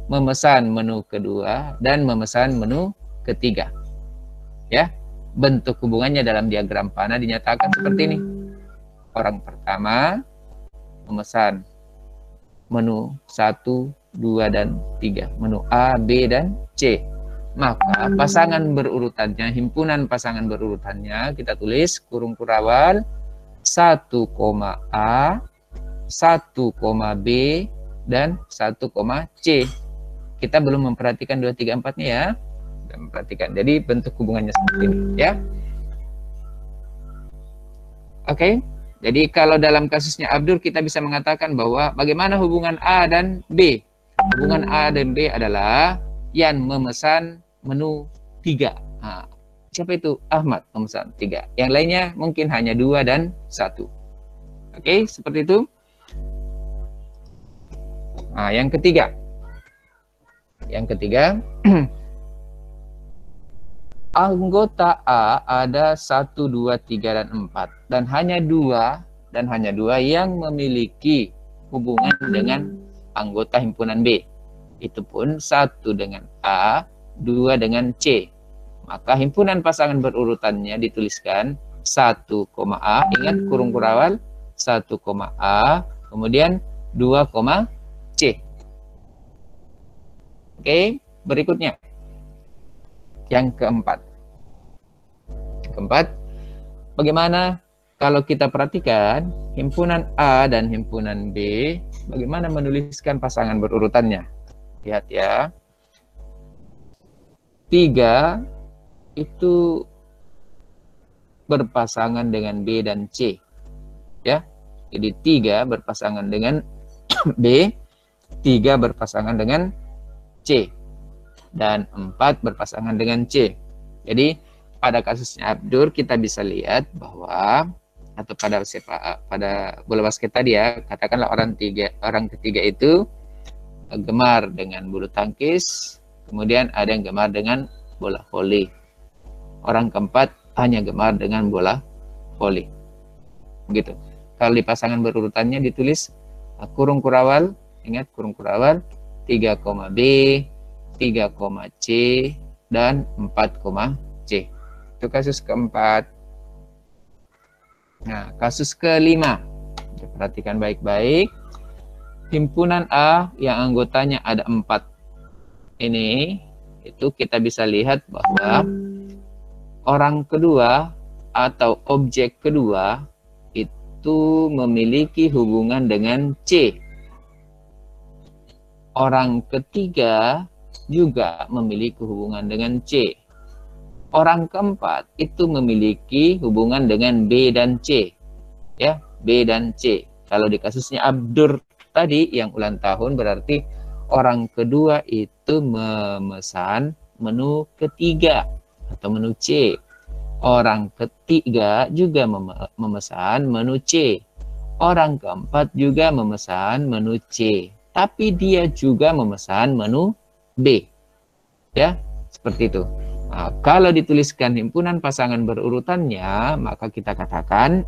memesan menu kedua, dan memesan menu ketiga. Ya, bentuk hubungannya dalam diagram panah dinyatakan seperti ini. Orang pertama memesan menu 1, 2, dan 3. Menu A, B, dan C. Maka pasangan berurutannya, himpunan pasangan berurutannya, kita tulis kurung kurawal 1, A, 1, B, dan 1, C. Kita belum memperhatikan 2, 3, 4-nya ya. Perhatikan. Jadi bentuk hubungannya seperti ini ya. Oke. Jadi kalau dalam kasusnya Abdur kita bisa mengatakan bahwa bagaimana hubungan A dan B. Hubungan A dan B adalah yang memesan menu 3. Nah, siapa itu? Ahmad memesan 3. Yang lainnya mungkin hanya 2 dan 1. Oke, seperti itu. Nah, yang ketiga. Anggota A ada 1, 2, 3, dan 4. Dan hanya dua yang memiliki hubungan dengan anggota himpunan B. Itu pun 1 dengan A, 2 dengan C. Maka himpunan pasangan berurutannya dituliskan 1, A, ingat kurung kurawal 1, A, kemudian 2, C. Oke, berikutnya. Yang keempat, bagaimana kalau kita perhatikan himpunan A dan himpunan B, bagaimana menuliskan pasangan berurutannya? Lihat ya, 3 itu berpasangan dengan B dan C, ya. Jadi 3 berpasangan dengan B, 3 berpasangan dengan C, dan 4 berpasangan dengan C. Jadi pada kasusnya Abdur kita bisa lihat bahwa, atau pada bola basket tadi ya, katakanlah orang ketiga itu gemar dengan bulu tangkis, kemudian ada yang gemar dengan bola voli. Orang keempat hanya gemar dengan bola voli. Begitu. Kalau di pasangan berurutannya ditulis kurung kurawal, ingat kurung kurawal 3, B, 3, C, dan 4, C. Itu kasus keempat. Nah, kasus kelima. Perhatikan baik-baik. Himpunan A yang anggotanya ada 4. Ini, itu kita bisa lihat bahwa orang kedua atau objek kedua itu memiliki hubungan dengan C. Orang ketiga juga memiliki hubungan dengan C. Orang keempat itu memiliki hubungan dengan B dan C. Ya, B dan C. Kalau di kasusnya Abdur tadi yang ulang tahun berarti orang kedua itu memesan menu ketiga atau menu C. Orang ketiga juga memesan menu C. Orang keempat juga memesan menu C. Tapi dia juga memesan menu B. Ya, seperti itu. Nah, kalau dituliskan himpunan pasangan berurutannya, maka kita katakan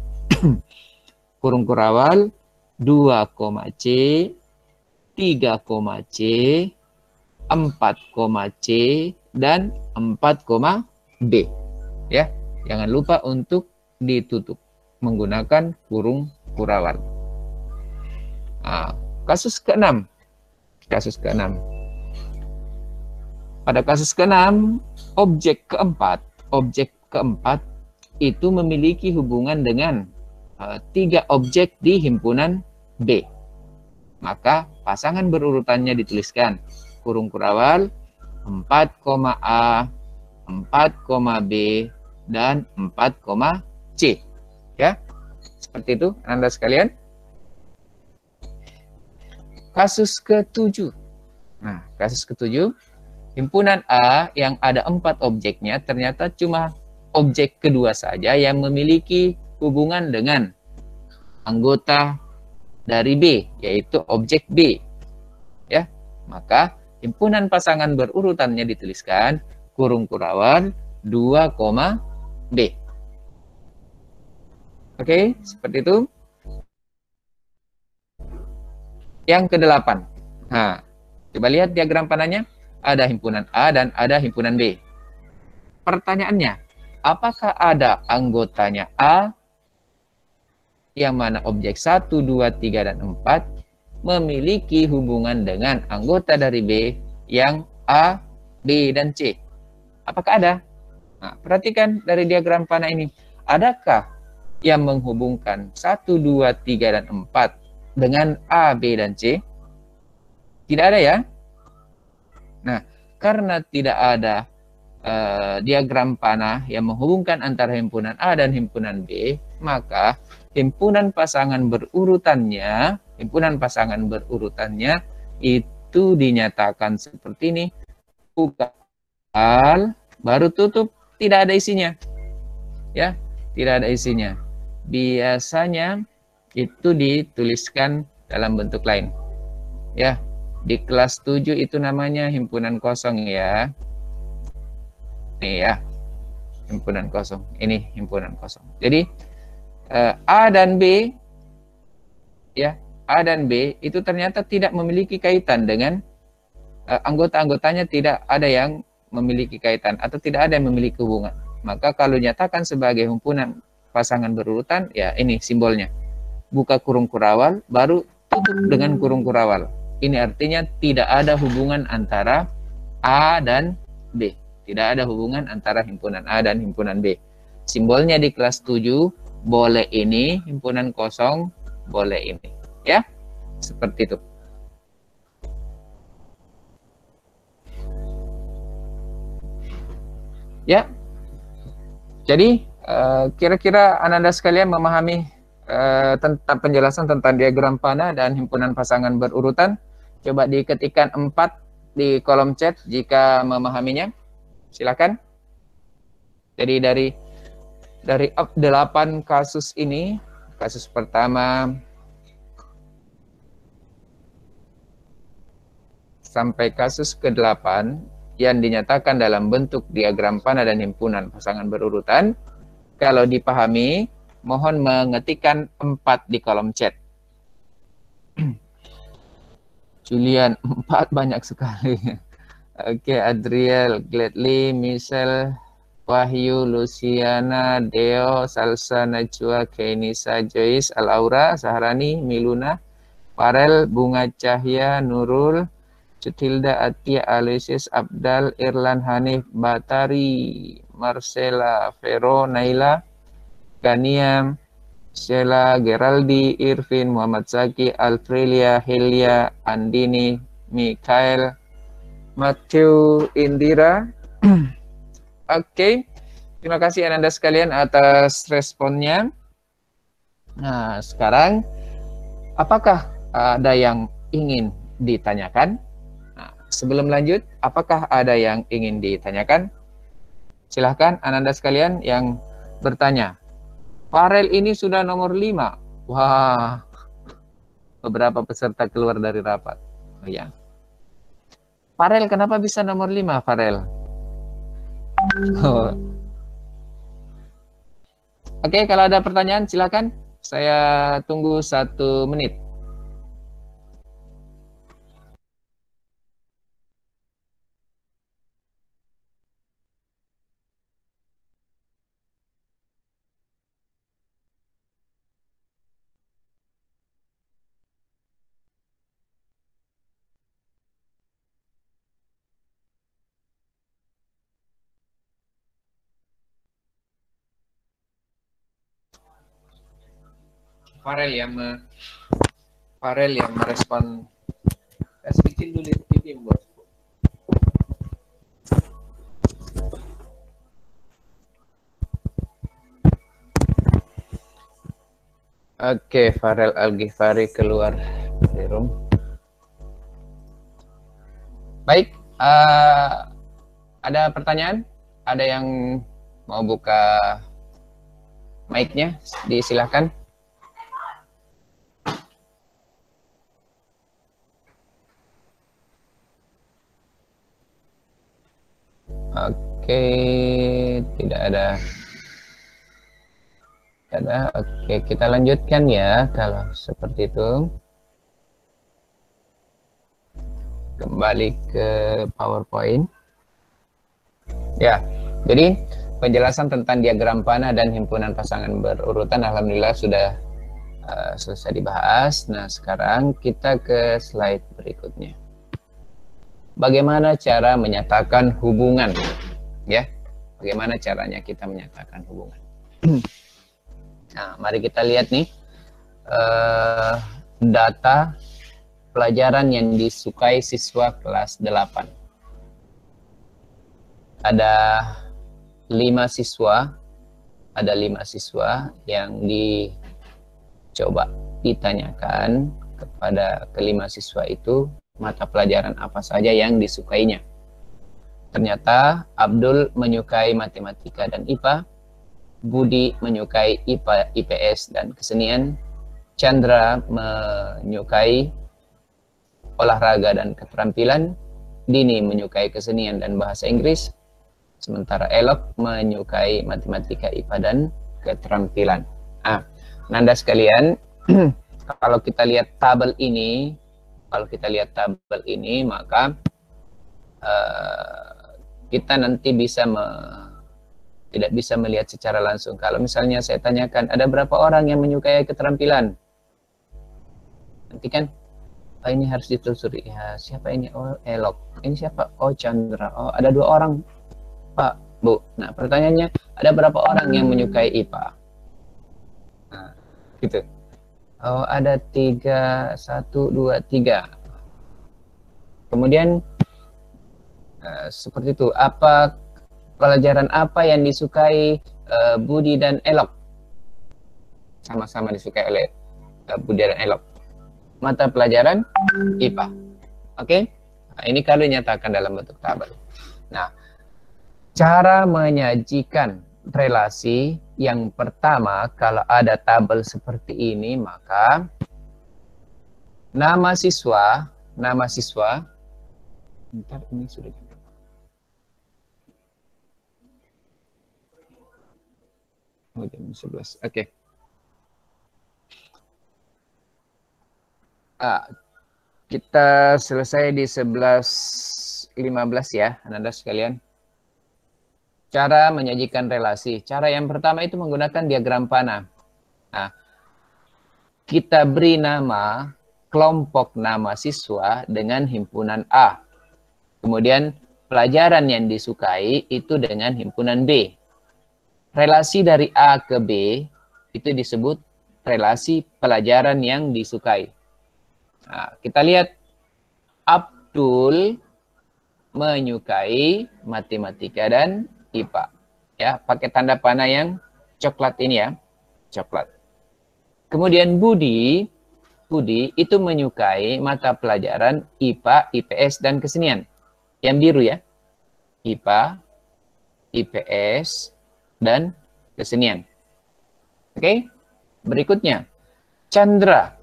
kurung kurawal 2, C, 3, C, 4, C, dan 4, B. Ya, jangan lupa untuk ditutup menggunakan kurung kurawal. Nah, kasus ke-6. Pada kasus ke-6, objek keempat itu memiliki hubungan dengan 3 objek di himpunan B. Maka pasangan berurutannya dituliskan kurung kurawal 4, A, 4, B, dan 4, C. Ya, seperti itu Anda sekalian. Kasus ke-7. Nah, kasus ke-7, himpunan A yang ada 4 objeknya ternyata cuma objek kedua saja yang memiliki hubungan dengan anggota dari B, yaitu objek B. Ya, maka himpunan pasangan berurutannya dituliskan kurung kurawal 2, B. Oke, seperti itu. Yang ke-8. Nah, coba lihat diagram panahnya. Ada himpunan A dan ada himpunan B. Pertanyaannya, apakah ada anggotanya A yang mana objek 1, 2, 3, dan 4 memiliki hubungan dengan anggota dari B yang A, B, dan C? Apakah ada? Nah, perhatikan dari diagram panah ini. Adakah yang menghubungkan 1, 2, 3, dan 4 dengan A, B, dan C? Tidak ada ya. Nah, karena tidak ada diagram panah yang menghubungkan antara himpunan A dan himpunan B, maka himpunan pasangan berurutannya itu dinyatakan seperti ini. Buka baru tutup, tidak ada isinya. Ya, tidak ada isinya. Biasanya itu dituliskan dalam bentuk lain. Ya, di kelas 7 itu namanya himpunan kosong ya. Nih ya, himpunan kosong. Ini himpunan kosong. Jadi A dan B, ya, A dan B itu ternyata tidak memiliki kaitan dengan anggota-anggotanya, tidak ada yang memiliki kaitan atau tidak ada yang memiliki hubungan. Maka kalau nyatakan sebagai himpunan pasangan berurutan, ya ini simbolnya. Buka kurung kurawal, baru tutup dengan kurung kurawal. Ini artinya tidak ada hubungan antara A dan B. Tidak ada hubungan antara himpunan A dan himpunan B. Simbolnya di kelas 7, boleh ini, himpunan kosong, boleh ini. Ya, seperti itu. Ya, jadi kira-kira Anda sekalian memahami tentang penjelasan tentang diagram panah dan himpunan pasangan berurutan. Coba diketikkan 4 di kolom chat jika memahaminya. Silakan. Jadi dari 8 kasus ini, kasus pertama sampai kasus ke-8 yang dinyatakan dalam bentuk diagram panah dan himpunan pasangan berurutan, kalau dipahami, mohon mengetikkan 4 di kolom chat. Julian, 4 banyak sekali. Oke, Adriel, Gladly, Michelle, Wahyu, Luciana, Deo, Salsa, Najwa, Kenisa, Joyce, Alaura, Saharani, Miluna, Farel, Bunga Cahya, Nurul, Cutilda, Atia, Aloysius, Abdal, Irlan, Hanif, Batari, Marcela, Vero, Naila, Gania, Sheila, Geraldi, Irvin, Muhammad Zaki, Alfrelia, Helia, Andini, Mikael, Matthew, Indira. Oke, terima kasih Anda sekalian atas responnya. Nah, sekarang apakah ada yang ingin ditanyakan? Nah, sebelum lanjut, apakah ada yang ingin ditanyakan? Silahkan Anda sekalian yang bertanya. Farel ini sudah nomor 5. Wah, beberapa peserta keluar dari rapat. Oh ya. Farel kenapa bisa nomor 5, Farel? Oh. Oke, kalau ada pertanyaan silakan. Saya tunggu 1 menit. Farel yang Farel yang merespon. Kasih kecil dulu itu bos. Oke, Farel Al-Ghifari keluar dari room. Baik, ada pertanyaan? Ada yang mau buka mic-nya? Disilahkan. Oke, tidak ada. Oke, kita lanjutkan ya kalau seperti itu. Kembali ke PowerPoint. Ya, jadi penjelasan tentang diagram panah dan himpunan pasangan berurutan alhamdulillah sudah selesai dibahas. Nah, sekarang kita ke slide berikutnya. Bagaimana cara menyatakan hubungan? Ya, bagaimana caranya kita menyatakan hubungan? Nah, mari kita lihat nih data pelajaran yang disukai siswa kelas 8. Ada 5 siswa, yang dicoba ditanyakan kepada kelima siswa itu mata pelajaran apa saja yang disukainya. Ternyata Abdul menyukai matematika dan IPA, Budi menyukai IPA, IPS dan kesenian, Chandra menyukai olahraga dan keterampilan, Dini menyukai kesenian dan bahasa Inggris, sementara Elok menyukai matematika, IPA dan keterampilan. Nanda sekalian, kalau kita lihat tabel ini, maka kita nanti tidak bisa melihat secara langsung. Kalau misalnya saya tanyakan, ada berapa orang yang menyukai keterampilan? Nanti kan, ini harus ditelusuri. Ya, siapa ini? Oh, Elok. Ini siapa? Oh, Chandra. Oh, ada 2 orang, Pak, Bu. Nah, pertanyaannya, ada berapa orang yang menyukai IPA? Nah, gitu. Oh, ada 3, 1, 2, 3. Kemudian, seperti itu. Pelajaran apa yang disukai Budi dan Elok? Sama-sama disukai oleh Budi dan Elok. Mata pelajaran IPA. Oke? Nah, ini kalau dinyatakan dalam bentuk tabel. Nah, cara menyajikan relasi yang pertama, kalau ada tabel seperti ini, maka nama siswa, bentar, ini sudah jam 11. Oke. Kita selesai di 11.15 ya, Anda sekalian. Cara menyajikan relasi. Cara yang pertama itu menggunakan diagram panah. Nah, kita beri nama kelompok nama siswa dengan himpunan A. Kemudian pelajaran yang disukai itu dengan himpunan B. Relasi dari A ke B itu disebut relasi pelajaran yang disukai. Nah, kita lihat Abdul menyukai matematika dan IPA. Ya, pakai tanda panah yang coklat ini ya, coklat. Kemudian Budi itu menyukai mata pelajaran IPA, IPS dan kesenian. Yang biru ya, IPA, IPS dan kesenian. Oke, berikutnya Chandra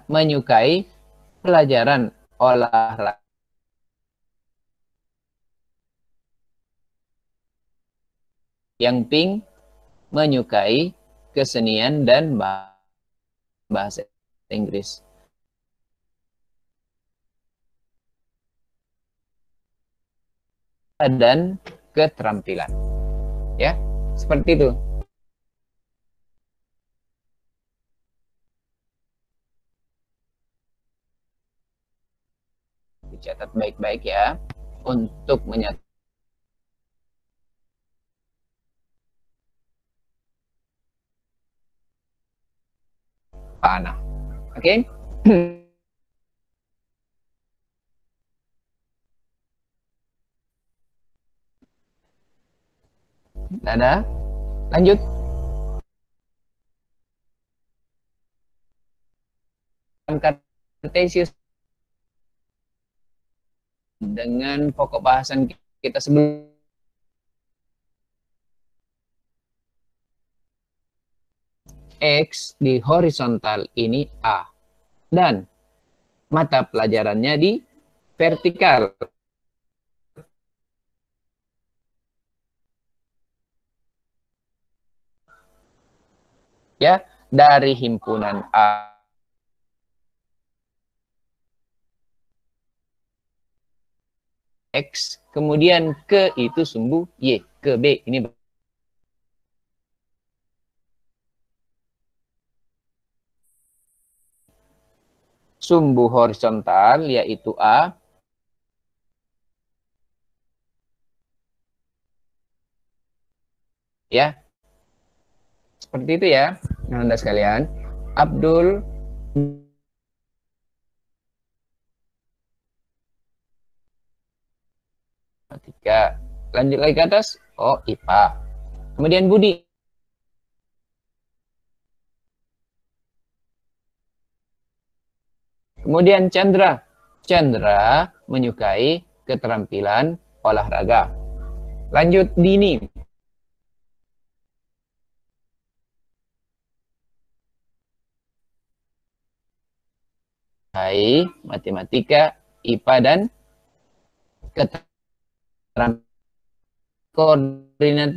menyukai pelajaran olahraga. Yang pink menyukai kesenian dan bahasa Inggris. Dan keterampilan. Ya, seperti itu. Dicatat baik-baik ya untuk menyatakan panah. Oke. Ada. Lanjut. Kartesius dengan pokok bahasan kita sebelum X di horizontal ini A dan mata pelajarannya di vertikal. Ya, dari himpunan A X kemudian ke itu sumbu Y ke B ini sumbu horizontal yaitu A ya. Seperti itu ya, Anda sekalian. Abdul ketika lanjut lagi ke atas, oh IPA. Kemudian Budi. Kemudian Chandra. Chandra menyukai keterampilan olahraga. Lanjut Dini. Hai, matematika, IPA dan keterampilan koordinat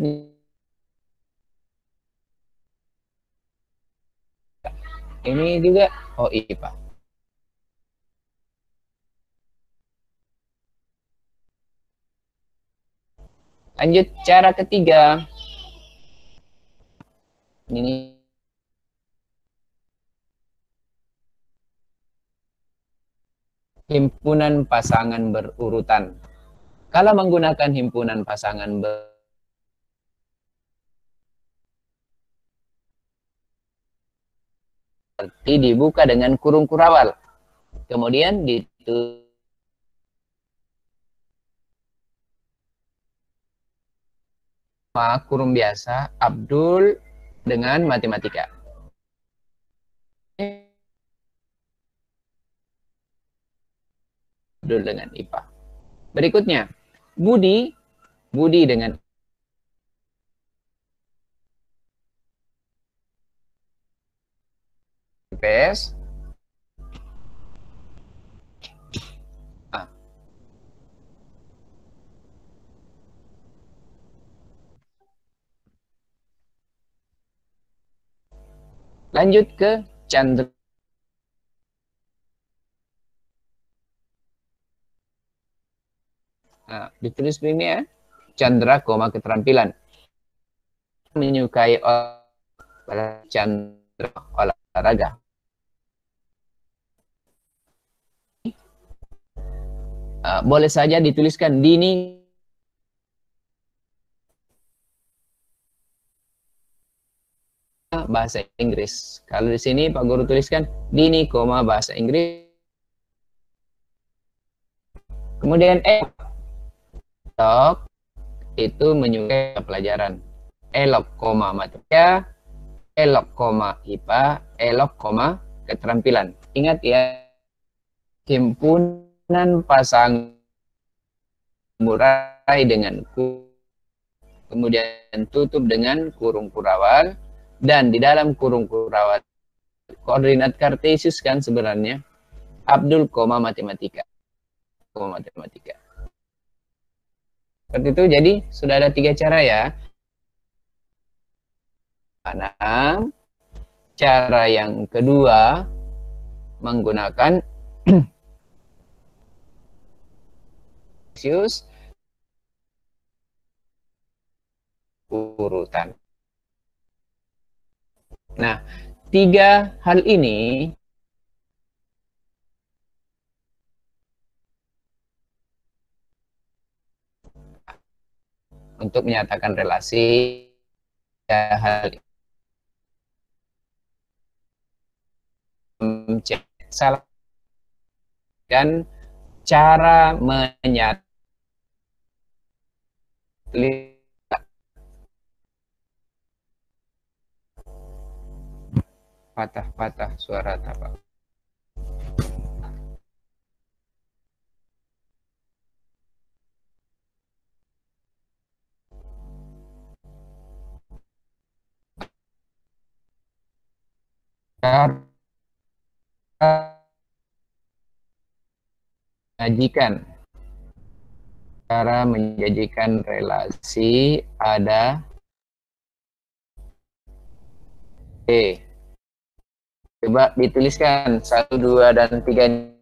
ini juga oh IPA. Lanjut cara ketiga. Ini himpunan pasangan berurutan. Kalau menggunakan himpunan pasangan berarti dibuka dengan kurung kurawal. Kemudian ditutup kurung biasa Abdul dengan matematika. Abdul dengan IPA. Berikutnya, Budi dengan IPS. Lanjut ke Chandra. Nah, ditulis begini ya. Chandra, keterampilan. Menyukai Chandra olahraga. Boleh saja dituliskan Dini bahasa Inggris. Kalau di sini Pak Guru tuliskan Dini, bahasa Inggris. Kemudian Elok itu menyukai pelajaran. Elok, matematika, Elok, IPA, Elok, keterampilan. Ingat ya, himpunan pasangan murai dengan kemudian tutup dengan kurung kurawal, dan di dalam kurung kurawal koordinat kartesius kan sebenarnya Abdul, matematika. Seperti itu. Jadi sudah ada 3 cara ya. Nah, cara yang kedua menggunakan urutan. Nah, 3 hal ini untuk menyatakan relasi hal chat. Salah dan cara menyatukan patah-patah suara tapak. Cara menyajikan relasi ada coba dituliskan 1, 2, dan 3.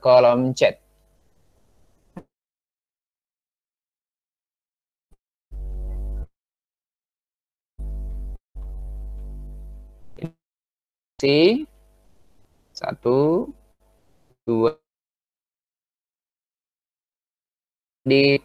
Kolom chat. Si 1, 2 di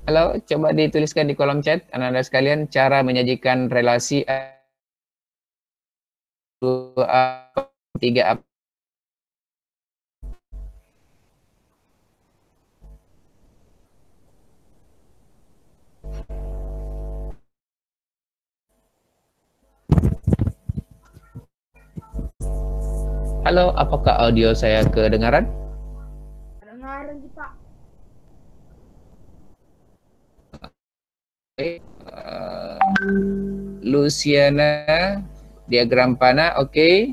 halo, coba dituliskan di kolom chat anak-anak sekalian cara menyajikan relasi 2, 3 apa. Halo, apakah audio saya kedengaran? Kedengaran sih, Pak. Luciana, diagram panah, oke.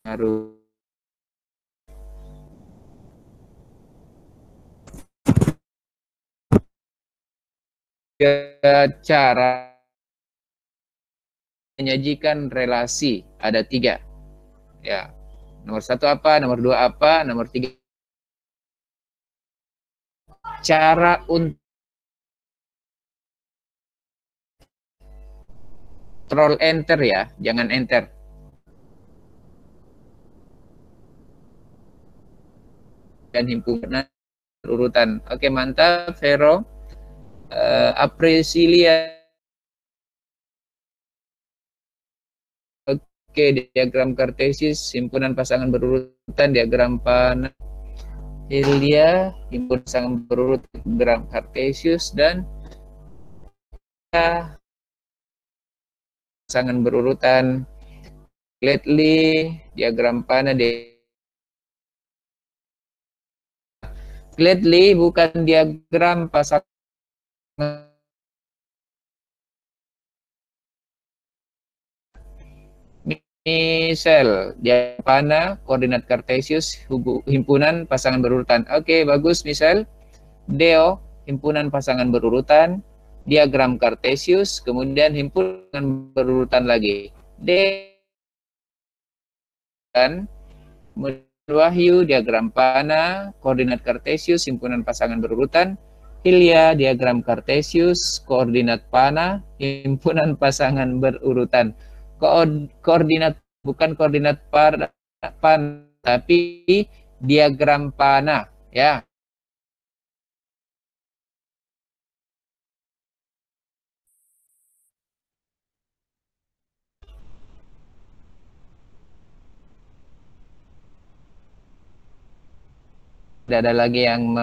Harus cara menyajikan relasi ada 3 ya. Nomor 1 apa, nomor 2 apa, nomor 3 cara untuk control enter ya, jangan enter. Dan himpunan urutan. Oke, mantap Vero. Apresilia. Oke, diagram kartesis, himpunan pasangan berurutan, diagram panah. Hilya, himpunan pasangan berurutan, diagram kartesius, dan pasangan berurutan. Gladly, diagram panah. Gladly bukan diagram pasangan. Misal, dia panah, koordinat kartesius, himpunan pasangan berurutan. Oke, bagus misal. Deo, himpunan pasangan berurutan, diagram kartesius, kemudian himpunan berurutan lagi. Dan Wahyu, diagram panah, koordinat kartesius, himpunan pasangan berurutan. Hilya, diagram kartesius, koordinat panah, himpunan pasangan berurutan. Koordinat bukan koordinat panah, tapi diagram panah ya. Tidak ada lagi yang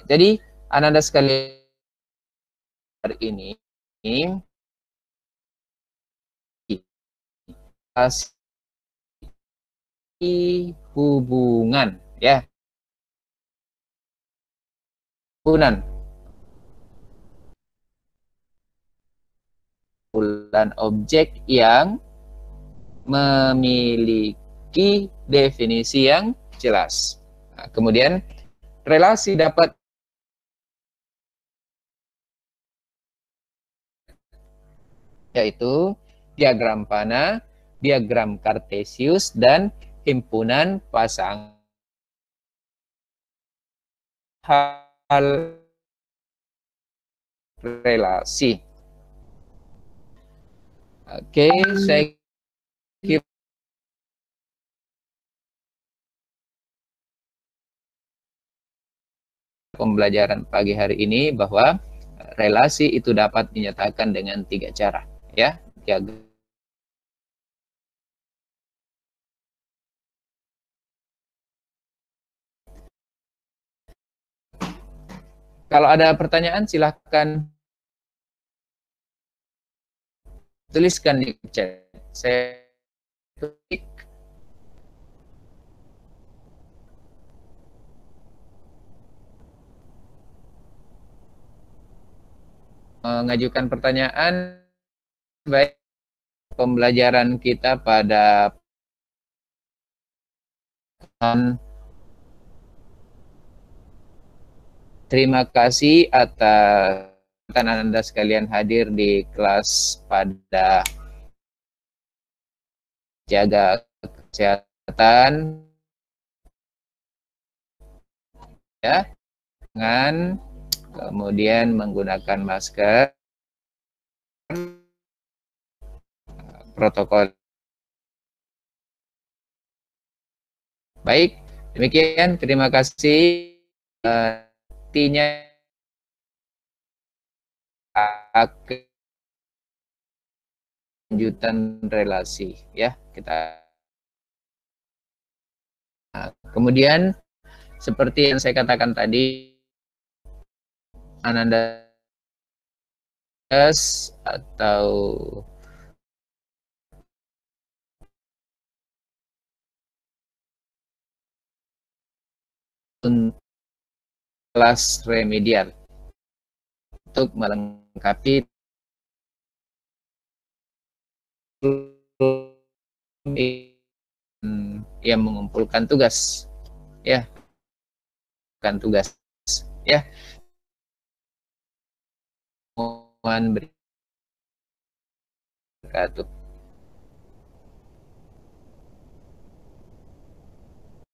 jadi anak-anak sekalian hari ini hubungan ya, hubungan objek yang memiliki definisi yang jelas. Nah, kemudian relasi dapat yaitu diagram panah, diagram kartesius, dan himpunan pasang hal relasi. Oke, saya kira pembelajaran pagi hari ini bahwa relasi itu dapat dinyatakan dengan 3 cara, ya. Kalau ada pertanyaan silahkan tuliskan di chat. Saya klik. Mengajukan pertanyaan baik pembelajaran kita pada terima kasih atas Anda sekalian hadir di kelas pada jaga kesehatan, ya, dengan kemudian menggunakan masker, protokol. Baik, demikian, terima kasih. Artinya lanjutan relasi, ya, kita. Nah, kemudian seperti yang saya katakan tadi, Ananda atau kelas remedial untuk melengkapi yang mengumpulkan tugas, ya, bukan tugas, ya. Mohon berkatu.